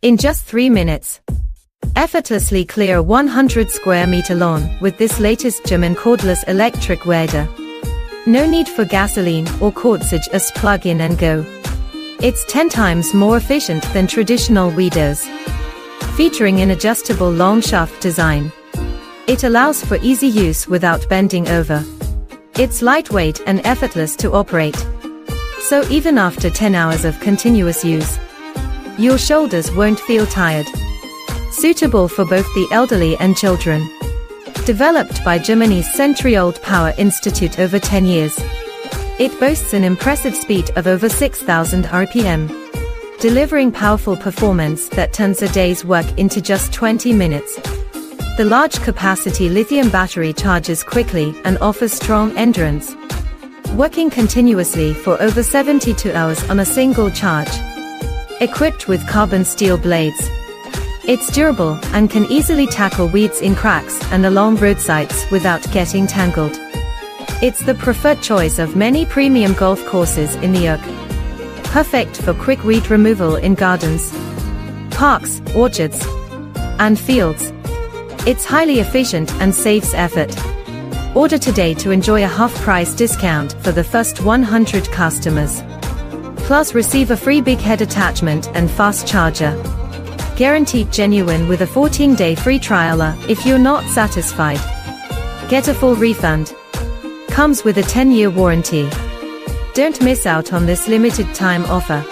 In just 3 minutes. Effortlessly clear 100 square meter lawn with this latest German cordless electric weeder. No need for gasoline or cordage, just plug in and go. It's 10 times more efficient than traditional weeders. Featuring an adjustable long shaft design, it allows for easy use without bending over. It's lightweight and effortless to operate. So even after 10 hours of continuous use, your shoulders won't feel tired. Suitable for both the elderly and children. Developed by Germany's century-old Power Institute over 10 years. It boasts an impressive speed of over 6,000 RPM. Delivering powerful performance that turns a day's work into just 20 minutes. The large-capacity lithium battery charges quickly and offers strong endurance. Working continuously for over 72 hours on a single charge. Equipped with carbon steel blades, it's durable and can easily tackle weeds in cracks and along roadsides without getting tangled. It's the preferred choice of many premium golf courses in the UK. Perfect for quick weed removal in gardens, parks, orchards, and fields. It's highly efficient and saves effort. Order today to enjoy a half-price discount for the first 100 customers. Plus receive a free big head attachment and fast charger. Guaranteed genuine with a 14-day free trial. If you're not satisfied, get a full refund. Comes with a 10-year warranty. Don't miss out on this limited time offer.